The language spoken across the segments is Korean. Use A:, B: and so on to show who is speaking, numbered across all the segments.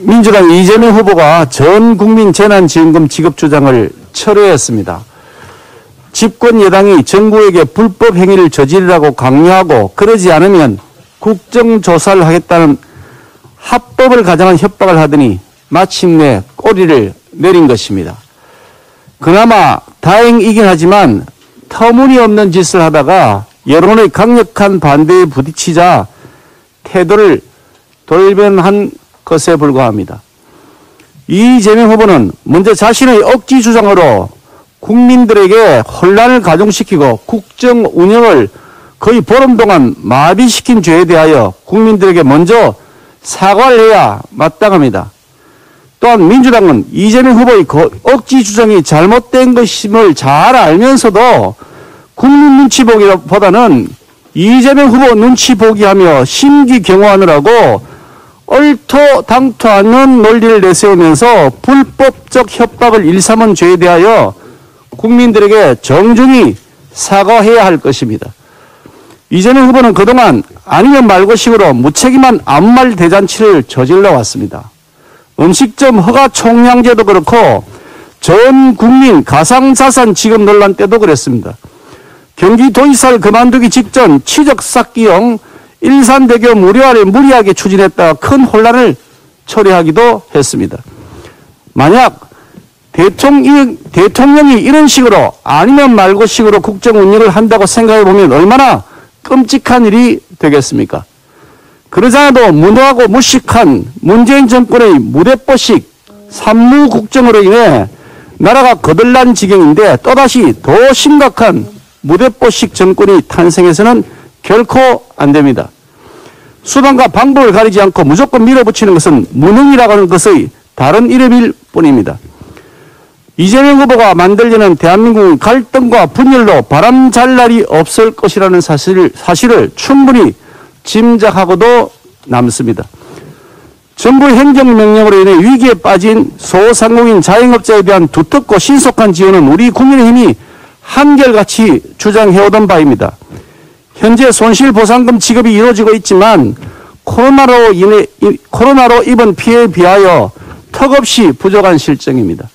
A: 민주당 이재명 후보가 전 국민 재난지원금 지급 주장을 철회했습니다. 집권 여당이 정부에게 불법 행위를 저지르라고 강요하고 그러지 않으면 국정조사를 하겠다는 합법을 가장한 협박을 하더니 마침내 꼬리를 내린 것입니다. 그나마 다행이긴 하지만 터무니없는 짓을 하다가 여론의 강력한 반대에 부딪히자 태도를 돌변한 것에 불과합니다. 이재명 후보는 먼저 자신의 억지 주장으로 국민들에게 혼란을 가중시키고 국정 운영을 거의 보름 동안 마비시킨 죄에 대하여 국민들에게 먼저 사과를 해야 마땅합니다. 또한 민주당은 이재명 후보의 억지 주장이 잘못된 것임을 잘 알면서도 국민 눈치 보기보다는 이재명 후보 눈치 보기 하며 심기경호하느라고 얼토당토 않는 논리를 내세우면서 불법적 협박을 일삼은 죄에 대하여 국민들에게 정중히 사과해야 할 것입니다. 이재명 후보는 그동안 아니면 말고식으로 무책임한 아무 말 대잔치를 저질러 왔습니다. 음식점 허가 총량제도 그렇고 전 국민 가상자산 지급 논란 때도 그랬습니다. 경기도지사를 그만두기 직전 취적 쌓기용 일산대교 무료화를 무리하게 추진했다가 큰 혼란을 초래하기도 했습니다. 만약 대통령이 이런 식으로 아니면 말고 식으로 국정 운영을 한다고 생각해 보면 얼마나 끔찍한 일이 되겠습니까? 그러지 않아도 무능하고 무식한 문재인 정권의 무대뽀식 산무국정으로 인해 나라가 거들난 지경인데 또다시 더 심각한 무대뽀식 정권이 탄생해서는 결코 안 됩니다. 수단과 방법을 가리지 않고 무조건 밀어붙이는 것은 무능이라고 하는 것의 다른 이름일 뿐입니다. 이재명 후보가 만들려는 대한민국은 갈등과 분열로 바람잘 날이 없을 것이라는 사실을 충분히 짐작하고도 남습니다. 정부 행정명령으로 인해 위기에 빠진 소상공인 자영업자에 대한 두텁고 신속한 지원은 우리 국민의힘이 한결같이 주장해오던 바입니다. 현재 손실보상금 지급이 이루어지고 있지만 코로나로 입은 피해에 비하여 턱없이 부족한 실정입니다.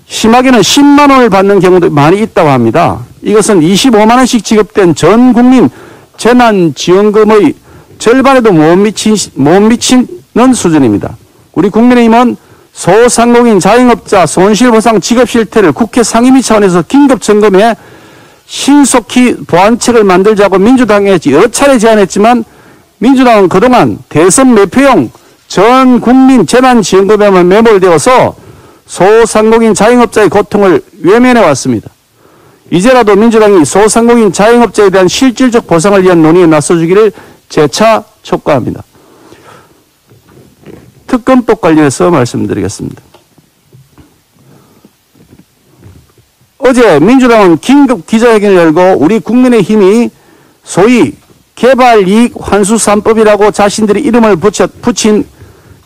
A: 심하게는 10만 원을 받는 경우도 많이 있다고 합니다. 이것은 25만 원씩 지급된 전 국민 재난지원금의 절반에도 못 미치는 수준입니다. 우리 국민의힘은 소상공인 자영업자 손실보상 지급 실태를 국회 상임위 차원에서 긴급 점검해 신속히 보완책을 만들자고 민주당에 여러 차례 제안했지만 민주당은 그동안 대선 매표용 전 국민 재난지원금에만 매몰되어서 소상공인 자영업자의 고통을 외면해 왔습니다. 이제라도 민주당이 소상공인 자영업자에 대한 실질적 보상을 위한 논의에 나서주기를 재차 촉구합니다. 특검법 관련해서 말씀드리겠습니다. 어제 민주당은 긴급 기자회견을 열고 우리 국민의힘이 소위 개발이익 환수 3법이라고 자신들이 이름을 붙인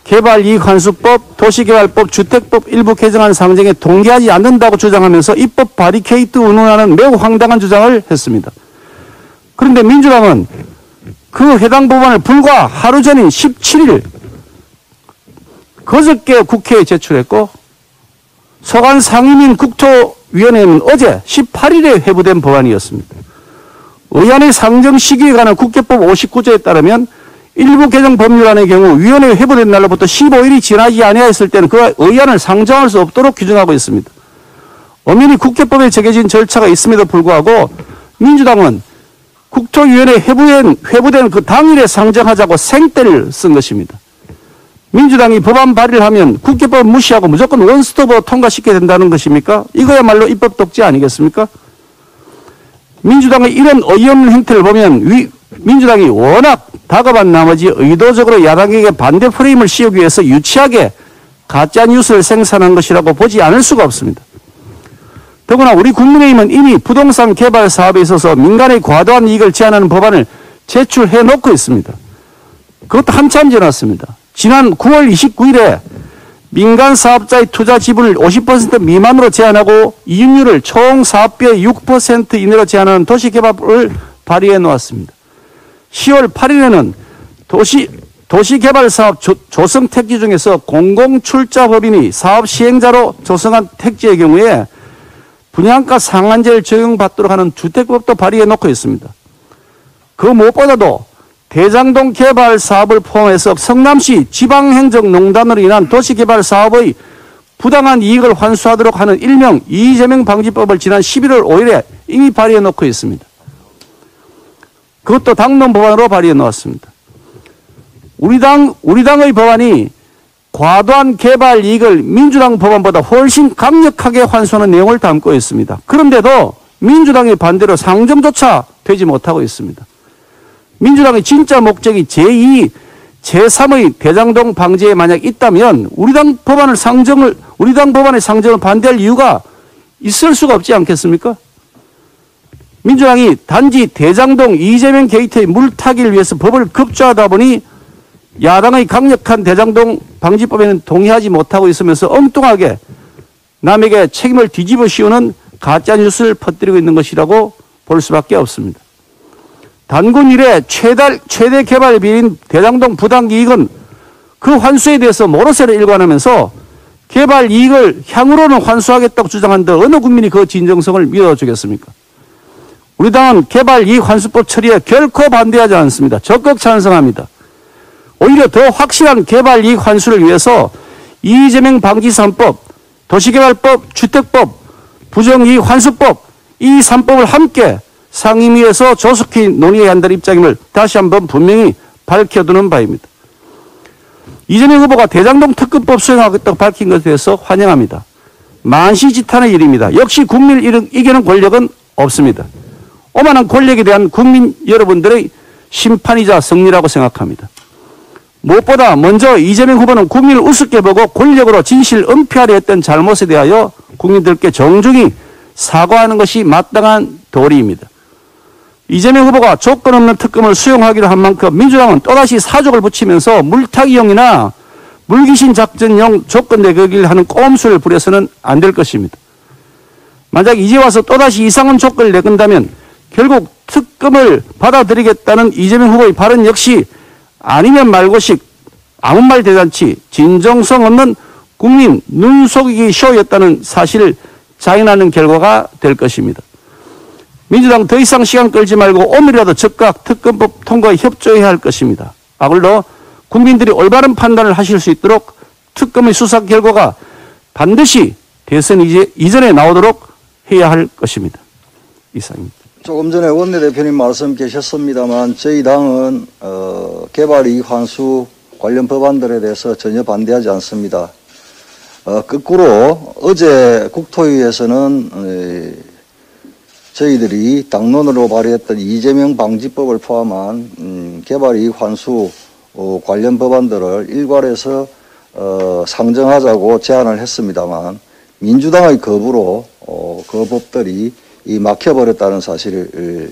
A: 개발이익환수법, 도시개발법, 주택법 일부 개정안 상정에 동의하지 않는다고 주장하면서 입법 바리케이트 운운하는 매우 황당한 주장을 했습니다. 그런데 민주당은 그 해당 법안을 불과 하루 전인 17일 그저께 국회에 제출했고 소관 상임인 국토위원회는 어제 18일에 회부된 법안이었습니다. 의안의 상정 시기에 관한 국회법 59조에 따르면 일부 개정 법률안의 경우 위원회 회부된 날로부터 15일이 지나지 아니하였을 때는 그 의안을 상정할 수 없도록 규정하고 있습니다. 엄연히 국회법에 정해진 절차가 있음에도 불구하고 민주당은 국토위원회 회부된 그 당일에 상정하자고 생떼를 쓴 것입니다. 민주당이 법안 발의를 하면 국회법 무시하고 무조건 원스톱으로 통과시켜야 된다는 것입니까? 이거야말로 입법 독재 아니겠습니까? 민주당의 이런 어이없는 행태를 보면 민주당이 워낙 다급한 나머지 의도적으로 야당에게 반대 프레임을 씌우기 위해서 유치하게 가짜뉴스를 생산한 것이라고 보지 않을 수가 없습니다. 더구나 우리 국민의힘은 이미 부동산 개발 사업에 있어서 민간의 과도한 이익을 제한하는 법안을 제출해 놓고 있습니다. 그것도 한참 지났습니다. 지난 9월 29일에 민간 사업자의 투자 지분을 50% 미만으로 제한하고 이익률을 총 사업비의 6% 이내로 제한하는 도시개발법을 발의해 놓았습니다. 10월 8일에는 도시개발사업 조성 택지 중에서 공공출자법인이 사업 시행자로 조성한 택지의 경우에 분양가 상한제를 적용받도록 하는 주택법도 발의해 놓고 있습니다. 그 무엇보다도 대장동 개발 사업을 포함해서 성남시 지방행정농단으로 인한 도시개발 사업의 부당한 이익을 환수하도록 하는 일명 이재명 방지법을 지난 11월 5일에 이미 발의해 놓고 있습니다. 그것도 당론 법안으로 발의해 놓았습니다. 우리 당의 법안이 과도한 개발 이익을 민주당 법안보다 훨씬 강력하게 환수하는 내용을 담고 있습니다. 그런데도 민주당의 반대로 상정조차 되지 못하고 있습니다. 민주당의 진짜 목적이 제2, 제3의 대장동 방지에 만약 있다면 우리 당 법안의 상정을 반대할 이유가 있을 수가 없지 않겠습니까? 민주당이 단지 대장동 이재명 게이트의 물타기를 위해서 법을 급조하다 보니 야당의 강력한 대장동 방지법에는 동의하지 못하고 있으면서 엉뚱하게 남에게 책임을 뒤집어 씌우는 가짜뉴스를 퍼뜨리고 있는 것이라고 볼 수밖에 없습니다. 단군 이래 최대 개발 비리인 대장동 부당이익은 그 환수에 대해서 모로세를 일관하면서 개발 이익을 향후로는 환수하겠다고 주장한다. 어느 국민이 그 진정성을 믿어주겠습니까? 우리 당은 개발 이익 환수법 처리에 결코 반대하지 않습니다. 적극 찬성합니다. 오히려 더 확실한 개발 이익 환수를 위해서 이재명 방지 3법, 도시개발법, 주택법, 부정이익 환수법 이 3법을 함께 상임위에서 조속히 논의해야 한다는 입장임을 다시 한번 분명히 밝혀두는 바입니다. 이재명 후보가 대장동 특검법 수행하겠다고 밝힌 것에 대해서 환영합니다. 만시지탄의 일입니다. 역시 국민을 이기는 권력은 없습니다. 오만한 권력에 대한 국민 여러분들의 심판이자 승리라고 생각합니다. 무엇보다 먼저 이재명 후보는 국민을 우습게 보고 권력으로 진실을 은폐하려 했던 잘못에 대하여 국민들께 정중히 사과하는 것이 마땅한 도리입니다. 이재명 후보가 조건 없는 특검을 수용하기로 한 만큼 민주당은 또다시 사족을 붙이면서 물타기용이나 물귀신 작전용 조건 내걸기를 하는 꼼수를 부려서는 안 될 것입니다. 만약 이제 와서 또다시 이상한 조건을 내건다면 결국 특검을 받아들이겠다는 이재명 후보의 발언 역시 아니면 말고식 아무 말 대잔치 진정성 없는 국민 눈속이기 쇼였다는 사실을 자인하는 결과가 될 것입니다. 민주당 더 이상 시간 끌지 말고 오늘이라도 즉각 특검법 통과에 협조해야 할 것입니다. 아울러 국민들이 올바른 판단을 하실 수 있도록 특검의 수사 결과가 반드시 대선 이전에 나오도록 해야 할 것입니다. 이상입니다.
B: 조금 전에 원내대표님 말씀 계셨습니다만 저희 당은 개발이익 환수 관련 법안들에 대해서 전혀 반대하지 않습니다. 거꾸로 어제 국토위에서는 저희들이 당론으로 발의했던 이재명 방지법을 포함한 개발이익 환수 관련 법안들을 일괄해서 상정하자고 제안을 했습니다만 민주당의 거부로 그 법들이 막혀버렸다는 사실을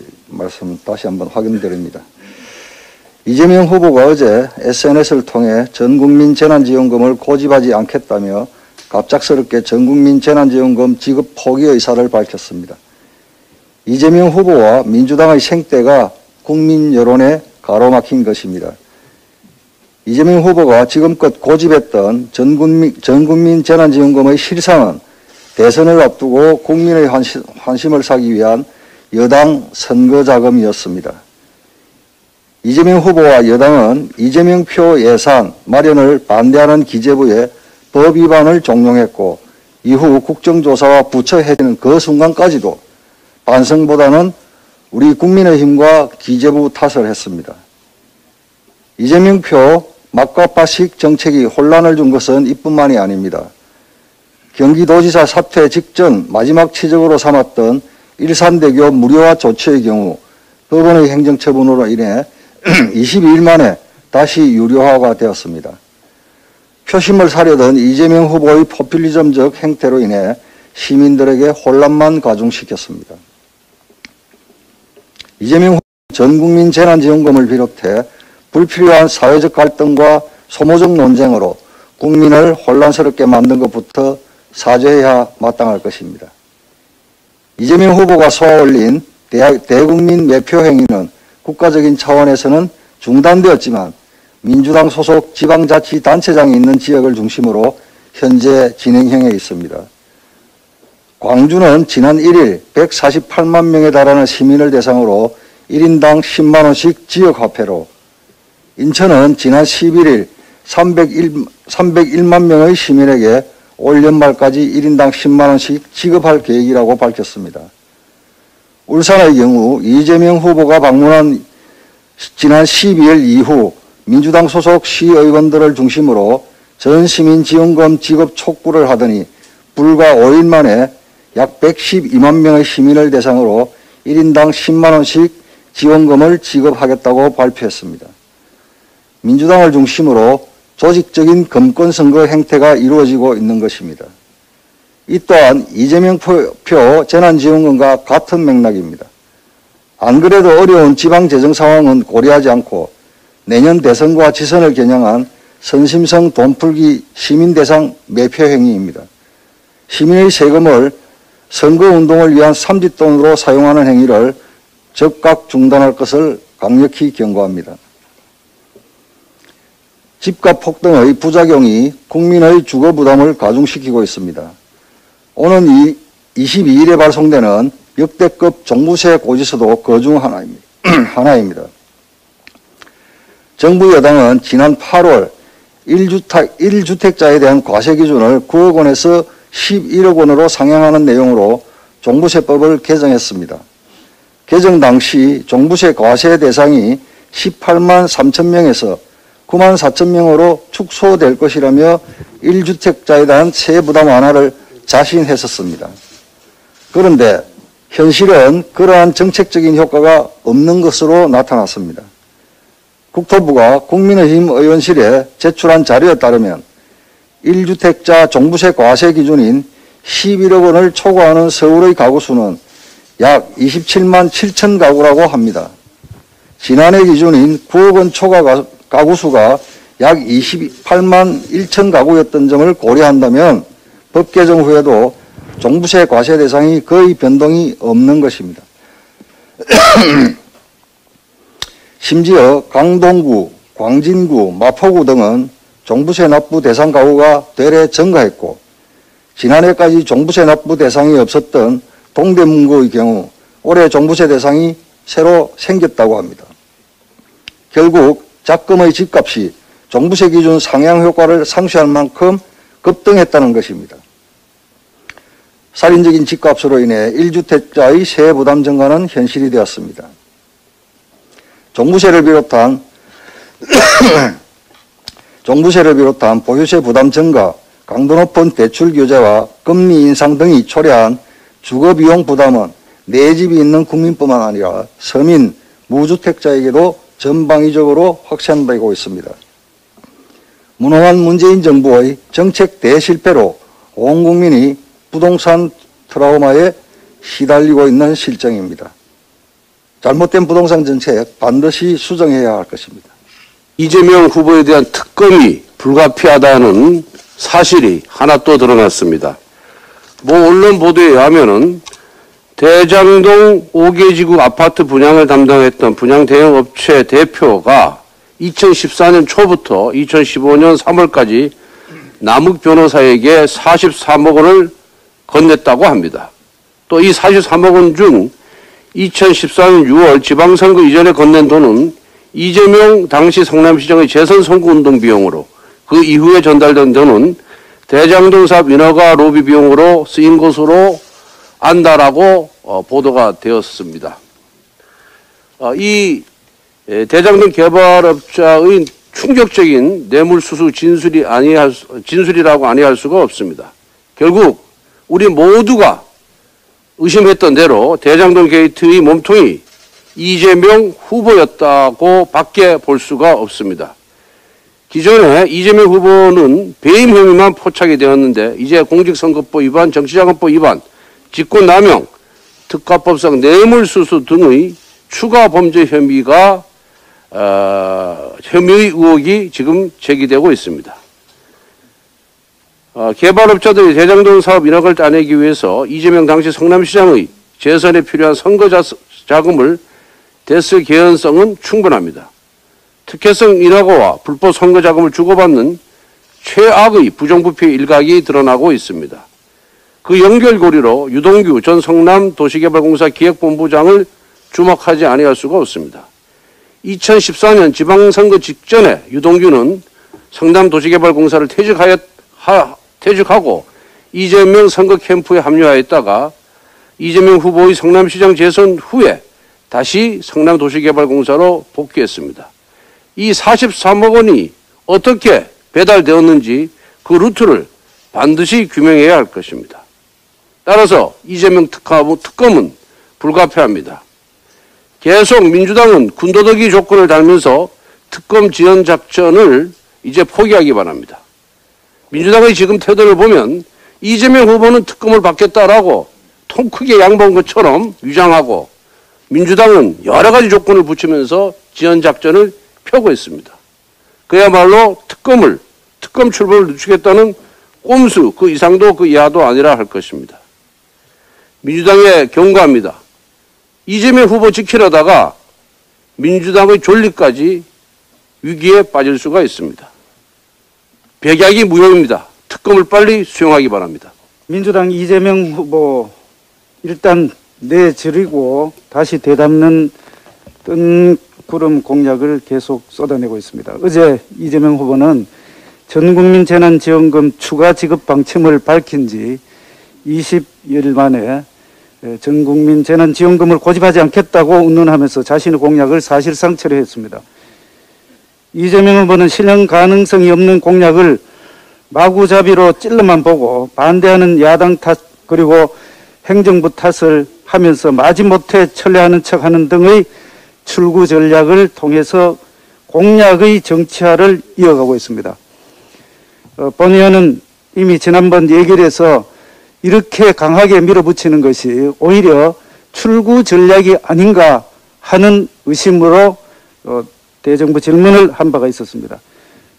B: 다시 한번 확인드립니다. 이재명 후보가 어제 SNS를 통해 전국민 재난지원금을 고집하지 않겠다며 갑작스럽게 전국민 재난지원금 지급 포기 의사를 밝혔습니다. 이재명 후보와 민주당의 생떼가 국민 여론에 가로막힌 것입니다. 이재명 후보가 지금껏 고집했던 전국민 재난지원금의 실상은 대선을 앞두고 국민의 환심을 사기 위한 여당 선거자금이었습니다. 이재명 후보와 여당은 이재명표 예산 마련을 반대하는 기재부의 법 위반을 종용했고 이후 국정조사와 부처 해지는 그 순간까지도 반성보다는 우리 국민의힘과 기재부 탓을 했습니다. 이재명표 막과파식 정책이 혼란을 준 것은 이뿐만이 아닙니다. 경기도지사 사퇴 직전 마지막 치적으로 삼았던 일산대교 무료화 조치의 경우 법원의 행정처분으로 인해 22일 만에 다시 유료화가 되었습니다. 표심을 사려던 이재명 후보의 포퓰리즘적 행태로 인해 시민들에게 혼란만 가중시켰습니다. 이재명 후보는 전국민 재난지원금을 비롯해 불필요한 사회적 갈등과 소모적 논쟁으로 국민을 혼란스럽게 만든 것부터 사죄해야 마땅할 것입니다. 이재명 후보가 쏘아올린 대국민 매표 행위는 국가적인 차원에서는 중단되었지만 민주당 소속 지방자치단체장이 있는 지역을 중심으로 현재 진행형에 있습니다. 광주는 지난 1일 148만 명에 달하는 시민을 대상으로 1인당 10만 원씩 지역화폐로, 인천은 지난 11일 301만 명의 시민에게 올 연말까지 1인당 10만 원씩 지급할 계획이라고 밝혔습니다. 울산의 경우 이재명 후보가 방문한 지난 12일 이후 민주당 소속 시의원들을 중심으로 전 시민 지원금 지급 촉구를 하더니 불과 5일 만에 약 112만 명의 시민을 대상으로 1인당 10만 원씩 지원금을 지급하겠다고 발표했습니다. 민주당을 중심으로 조직적인 금권 선거 행태가 이루어지고 있는 것입니다. 이 또한 이재명 표 재난지원금과 같은 맥락입니다. 안 그래도 어려운 지방재정 상황은 고려하지 않고 내년 대선과 지선을 겨냥한 선심성 돈풀기 시민대상 매표 행위입니다. 시민의 세금을 선거운동을 위한 삼짓돈으로 사용하는 행위를 즉각 중단할 것을 강력히 경고합니다. 집값 폭등의 부작용이 국민의 주거 부담을 가중시키고 있습니다. 오는 22일에 발송되는 역대급 종부세 고지서도 그 중 하나입니다. 정부 여당은 지난 8월 1주택자에 대한 과세 기준을 9억 원에서 11억 원으로 상향하는 내용으로 종부세법을 개정했습니다. 개정 당시 종부세 과세 대상이 18만 3천 명에서 9만 4천 명으로 축소될 것이라며 1주택자에 대한 세부 부담 완화를 자신했었습니다. 그런데 현실은 그러한 정책적인 효과가 없는 것으로 나타났습니다. 국토부가 국민의힘 의원실에 제출한 자료에 따르면 1주택자 종부세 과세 기준인 11억 원을 초과하는 서울의 가구 수는 약 27만 7천 가구라고 합니다. 지난해 기준인 9억 원 초과 가구 수가 약 28만 1천 가구였던 점을 고려한다면 법 개정 후에도 종부세 과세 대상이 거의 변동이 없는 것입니다. 심지어 강동구, 광진구, 마포구 등은 종부세 납부 대상 가구가 되레 증가했고 지난해까지 종부세 납부 대상이 없었던 동대문구의 경우 올해 종부세 대상이 새로 생겼다고 합니다. 결국 작금의 집값이 종부세 기준 상향 효과를 상쇄할 만큼 급등했다는 것입니다. 살인적인 집값으로 인해 1주택자의 세액 부담 증가는 현실이 되었습니다. 종부세를 비롯한 보유세 부담 증가, 강도 높은 대출 규제와 금리 인상 등이 초래한 주거비용 부담은 내 집이 있는 국민뿐만 아니라 서민, 무주택자에게도 전방위적으로 확산되고 있습니다. 무능한 문재인 정부의 정책 대실패로 온 국민이 부동산 트라우마에 시달리고 있는 실정입니다. 잘못된 부동산 정책 반드시 수정해야 할 것입니다.
A: 이재명 후보에 대한 특검이 불가피하다는 사실이 하나 또 드러났습니다. 언론 보도에 의하면은 대장동 5개지구 아파트 분양을 담당했던 분양 대형 업체 대표가 2014년 초부터 2015년 3월까지 남욱 변호사에게 43억 원을 건넸다고 합니다. 또 이 43억 원 중 2014년 6월 지방선거 이전에 건넨 돈은 이재명 당시 성남시장의 재선 선거운동 비용으로, 그 이후에 전달된 돈은 대장동 사업 인허가 로비 비용으로 쓰인 것으로 안다라고 보도가 되었습니다. 이 대장동 개발업자의 충격적인 뇌물수수 진술이라고 아니할 수가 없습니다. 결국 우리 모두가 의심했던 대로 대장동 게이트의 몸통이 이재명 후보였다고 밖에 볼 수가 없습니다. 기존에 이재명 후보는 배임 혐의만 포착이 되었는데 이제 공직선거법 위반, 정치자금법 위반, 직권남용, 특가법상 뇌물수수 등의 추가 범죄 혐의의 의혹이 지금 제기되고 있습니다. 개발업자들이 대장동 사업 인허가를 따내기 위해서 이재명 당시 성남시장의 재선에 필요한 선거 자금을 댔을 개연성은 충분합니다.
C: 특혜성 인허가와 불법 선거 자금을 주고받는 최악의 부정부패 일각이 드러나고 있습니다. 그 연결고리로 유동규 전 성남도시개발공사 기획본부장을 주목하지 아니할 수가 없습니다. 2014년 지방선거 직전에 유동규는 성남도시개발공사를 퇴직하고 이재명 선거 캠프에 합류하였다가 이재명 후보의 성남시장 재선 후에 다시 성남도시개발공사로 복귀했습니다. 이 43억 원이 어떻게 배달되었는지 그 루트를 반드시 규명해야 할 것입니다. 따라서 이재명 특검은 불가피합니다. 계속 민주당은 군더더기 조건을 달면서 특검 지연 작전을 이제 포기하기 바랍니다. 민주당의 지금 태도를 보면 이재명 후보는 특검을 받겠다라고 통 크게 양보한 것처럼 위장하고 민주당은 여러 가지 조건을 붙이면서 지연 작전을 펴고 있습니다. 그야말로 특검 출범을 늦추겠다는 꼼수 그 이상도 그 이하도 아니라 할 것입니다. 민주당에 경고합니다. 이재명 후보 지키려다가 민주당의 존립까지 위기에 빠질 수가 있습니다. 백약이 무효입니다. 특검을 빨리 수용하기 바랍니다.
D: 민주당 이재명 후보 일단 내저리고 다시 되담는 뜬구름 공약을 계속 쏟아내고 있습니다. 어제 이재명 후보는 전국민 재난지원금 추가 지급 방침을 밝힌 지 20일 만에 전국민 재난지원금을 고집하지 않겠다고 운운하면서 자신의 공약을 사실상 철회했습니다. 이재명 후보는 실현 가능성이 없는 공약을 마구잡이로 찔러만 보고 반대하는 야당 탓 그리고 행정부 탓을 하면서 마지못해 철회하는 척하는 등의 출구 전략을 통해서 공약의 정치화를 이어가고 있습니다. 본 의원은 이미 지난번 얘기를 해서 이렇게 강하게 밀어붙이는 것이 오히려 출구 전략이 아닌가 하는 의심으로 대정부 질문을 한 바가 있었습니다.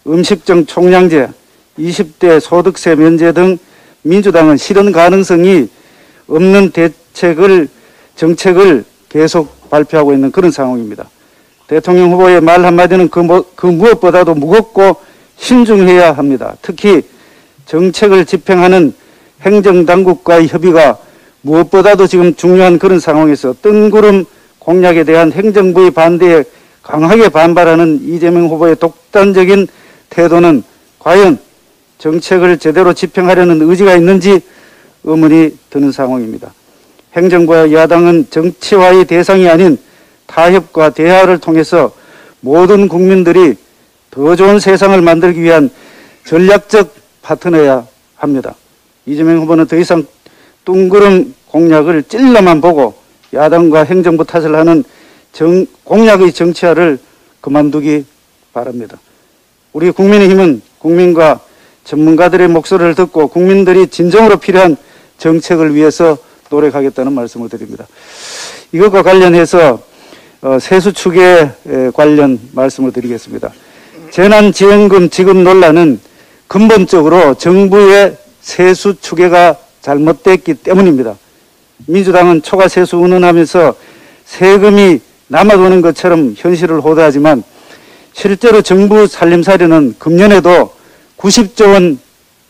D: 음식점 총량제, 20대 소득세 면제 등 민주당은 실현 가능성이 없는 정책을 계속 발표하고 있는 그런 상황입니다. 대통령 후보의 말 한마디는 그 무엇보다도 무겁고 신중해야 합니다. 특히 정책을 집행하는 행정당국과의 협의가 무엇보다도 지금 중요한 그런 상황에서 뜬구름 공약에 대한 행정부의 반대에 강하게 반발하는 이재명 후보의 독단적인 태도는 과연 정책을 제대로 집행하려는 의지가 있는지 의문이 드는 상황입니다. 행정부와 야당은 정치화의 대상이 아닌 타협과 대화를 통해서 모든 국민들이 더 좋은 세상을 만들기 위한 전략적 파트너여야 합니다. 이재명 후보는 더 이상 뚱그름 공약을 찔러만 보고 야당과 행정부 탓을 하는 공약의 정치화를 그만두기 바랍니다. 우리 국민의힘은 국민과 전문가들의 목소리를 듣고 국민들이 진정으로 필요한 정책을 위해서 노력하겠다는 말씀을 드립니다. 이것과 관련해서 세수 추계 관련 말씀을 드리겠습니다. 재난지원금 지급 논란은 근본적으로 정부의 세수 추계가 잘못됐기 때문입니다. 민주당은 초과 세수 운운하면서 세금이 남아도는 것처럼 현실을 호도하지만 실제로 정부 살림살이는 금년에도 90조 원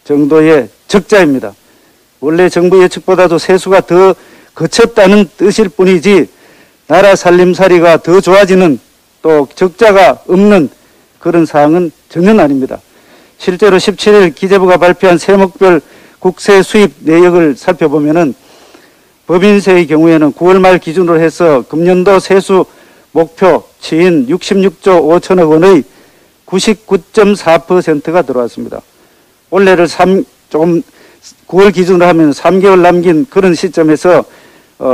D: 정도의 적자입니다. 원래 정부 예측보다도 세수가 더 거쳤다는 뜻일 뿐이지 나라 살림살이가 더 좋아지는 또 적자가 없는 그런 사항은 전혀 아닙니다. 실제로 17일 기재부가 발표한 세목별 국세 수입 내역을 살펴보면은 법인세의 경우에는 9월 말 기준으로 해서 금년도 세수 목표치인 66조 5천억 원의 99.4%가 들어왔습니다. 올해를 9월 기준으로 하면 3개월 남긴 그런 시점에서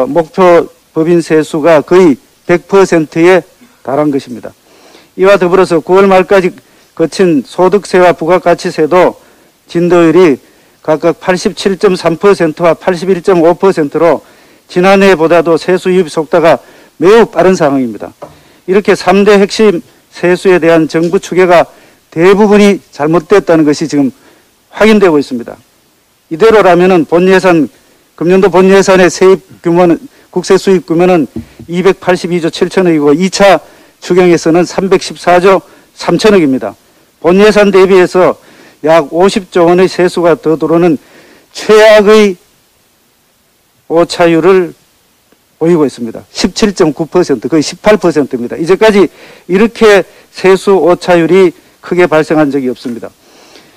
D: 목표 법인 세수가 거의 100%에 달한 것입니다. 이와 더불어서 9월 말까지 거친 소득세와 부가가치세도 진도율이 각각 87.3%와 81.5%로 지난해보다도 세수 유입 속도가 매우 빠른 상황입니다. 이렇게 3대 핵심 세수에 대한 정부 추계가 대부분이 잘못됐다는 것이 지금 확인되고 있습니다. 이대로라면은 금년도 본예산의 세입 규모는 국세 수입 규모는 282조 7천억이고 2차 추경에서는 314조 3천억입니다. 본 예산 대비해서 약 50조 원의 세수가 더 들어오는 최악의 오차율을 보이고 있습니다. 17.9%, 거의 18%입니다. 이제까지 이렇게 세수 오차율이 크게 발생한 적이 없습니다.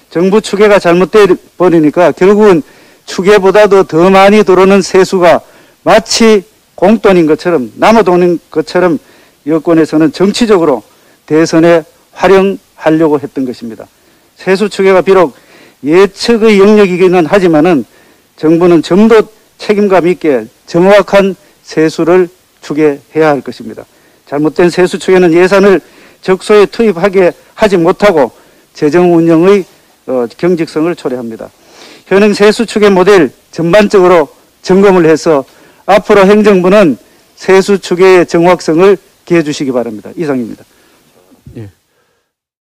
D: 정부 추계가 잘못돼 버리니까 결국은 추계보다도 더 많이 들어오는 세수가 마치 공돈인 것처럼 남아도는 것처럼 여권에서는 정치적으로 대선에 활용하려고 했던 것입니다. 세수 추계가 비록 예측의 영역이기는 하지만은 정부는 좀 더 책임감 있게 정확한 세수를 추계해야 할 것입니다. 잘못된 세수 추계는 예산을 적소에 투입하게 하지 못하고 재정 운영의 경직성을 초래합니다. 현행 세수 추계 모델 전반적으로 점검을 해서 앞으로 행정부는 세수 추계의 정확성을 기해 주시기 바랍니다. 이상입니다.